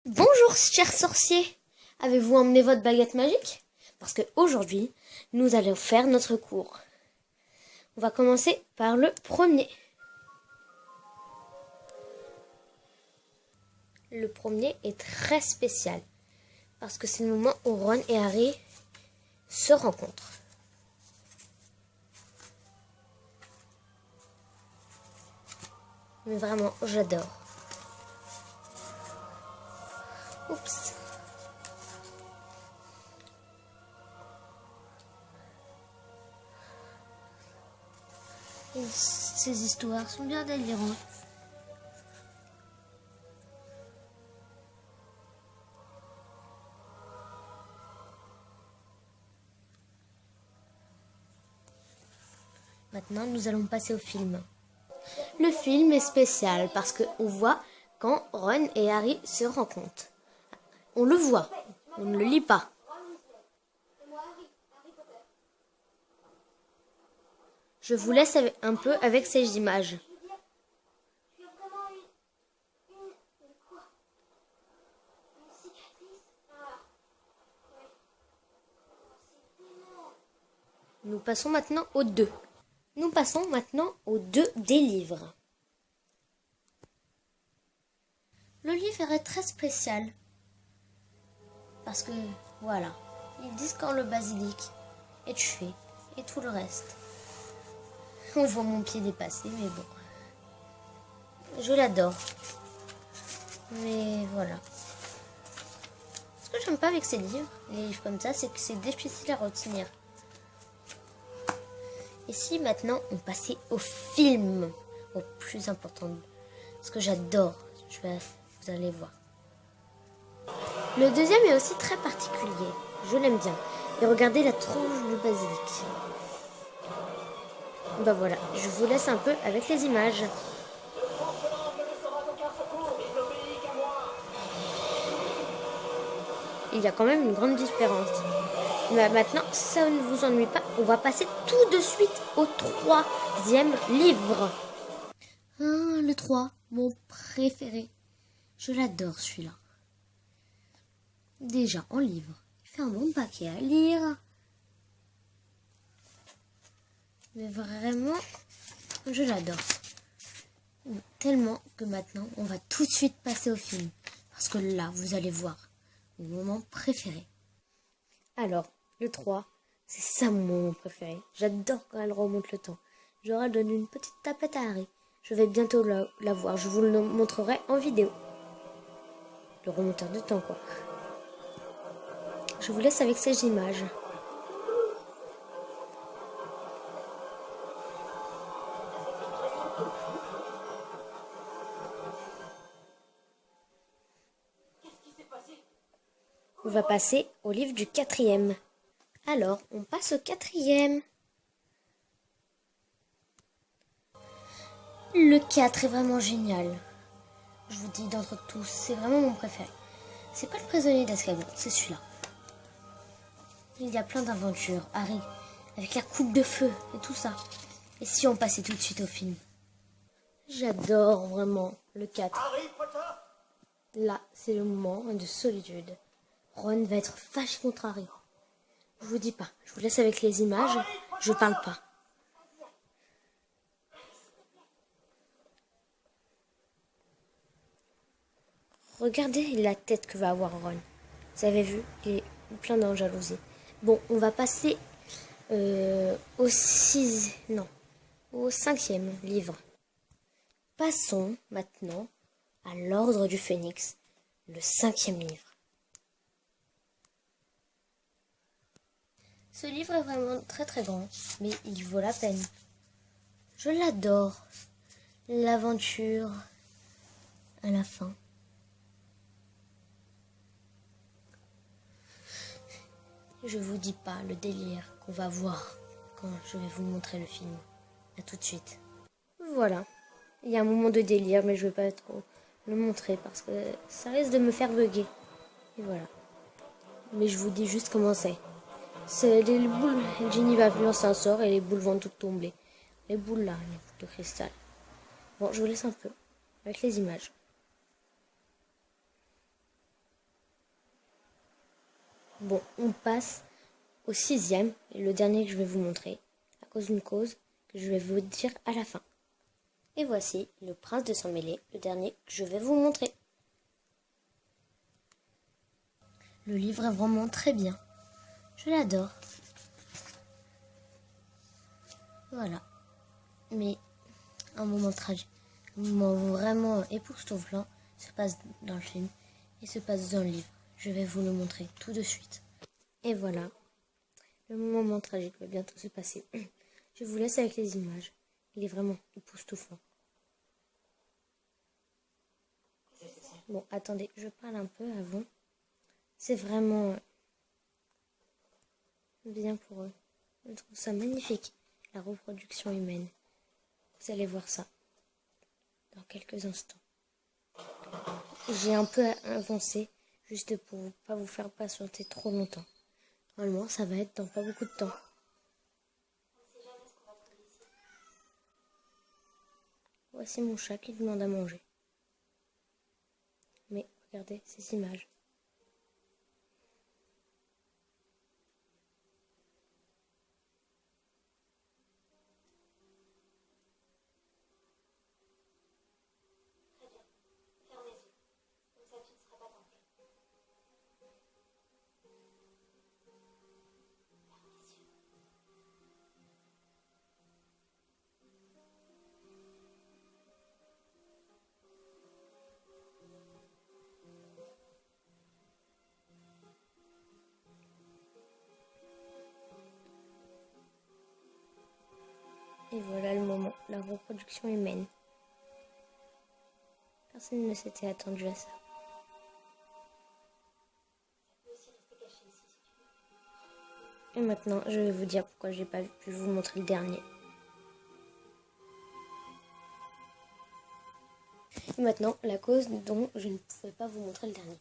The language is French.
Bonjour chers sorciers, avez-vous emmené votre baguette magique? Parce que aujourd'hui, nous allons faire notre cours. On va commencer par le premier. Le premier est très spécial, parce que c'est le moment où Ron et Harry se rencontrent. Mais vraiment, j'adore. Oups. Et ces histoires sont bien délirantes. Maintenant, nous allons passer au film. Le film est spécial parce qu'on voit quand Ron et Harry se rencontrent. On le voit, on ne le lit pas. Je vous laisse un peu avec ces images. Nous passons maintenant aux deux. Nous passons maintenant aux deux des livres. Le livre est très spécial. Parce que, voilà, ils disent quand le basilic est tué et tout le reste. On voit mon pied dépasser, mais bon. Je l'adore. Mais voilà. Ce que j'aime pas avec ces livres, les livres comme ça, c'est que c'est difficile à retenir. Et si maintenant on passait au film, au plus important, ce que j'adore, vous allez voir. Le deuxième est aussi très particulier, je l'aime bien. Et regardez la tronche du basilic. Ben voilà, je vous laisse un peu avec les images. Il y a quand même une grande différence. Mais maintenant, si ça ne vous ennuie pas, on va passer tout de suite au troisième livre. Le 3, mon préféré. Je l'adore celui-là. Déjà en livre, il fait un bon paquet à lire. Mais vraiment, je l'adore. Tellement que maintenant, on va tout de suite passer au film. Parce que là, vous allez voir mon moment préféré. Alors, le 3, c'est ça mon moment préféré. J'adore quand elle remonte le temps. Je leur donne une petite tapette à Harry. Je vais bientôt la voir. Je vous le montrerai en vidéo. Le remonteur de temps, quoi. Je vous laisse avec ces images. On va passer au livre du 4e. Alors, on passe au 4e. Le 4 est vraiment génial. Je vous dis d'entre tous, c'est vraiment mon préféré. C'est pas le prisonnier d'Azkaban, c'est celui-là. Il y a plein d'aventures, Harry, avec la coupe de feu et tout ça. Et si on passait tout de suite au film? J'adore vraiment le 4. Là, c'est le moment de solitude. Ron va être fâché contre Harry. Je vous dis pas, je vous laisse avec les images, je parle pas. Regardez la tête que va avoir Ron. Vous avez vu, il est plein de jalousie. Bon, on va passer au 5e livre. Passons maintenant à l'Ordre du Phénix, le 5e livre. Ce livre est vraiment très très grand, mais il vaut la peine. Je l'adore. L'aventure à la fin. Je vous dis pas le délire qu'on va voir quand je vais vous montrer le film. À tout de suite. Voilà. Il y a un moment de délire, mais je vais pas trop le montrer parce que ça risque de me faire bugger. Et voilà. Mais je vous dis juste comment c'est. C'est les boules. Ginny va lancer un sort et les boules vont toutes tomber. Les boules là, les boules de cristal. Bon, je vous laisse un peu avec les images. Bon, on passe au 6e, et le dernier que je vais vous montrer, à cause d'une cause que je vais vous dire à la fin. Et voici le prince de sang mêlé, le dernier que je vais vous montrer. Le livre est vraiment très bien. Je l'adore. Voilà. Mais un moment tragique, un moment vraiment époustouflant se passe dans le film et se passe dans le livre. Je vais vous le montrer tout de suite. Et voilà. Le moment tragique va bientôt se passer. Je vous laisse avec les images. Il est vraiment époustouflant. Bon, attendez, je parle un peu avant. C'est vraiment bien pour eux. Je trouve ça magnifique, la reproduction humaine. Vous allez voir ça dans quelques instants. J'ai un peu avancé, juste pour ne pas vous faire patienter trop longtemps. Normalement, ça va être dans pas beaucoup de temps. Voici mon chat qui demande à manger. Mais regardez ces images. Et voilà le moment, la reproduction humaine. Personne ne s'était attendu à ça. Et maintenant, je vais vous dire pourquoi j'ai pas pu vous montrer le dernier. Et maintenant, la cause dont je ne pouvais pas vous montrer le dernier.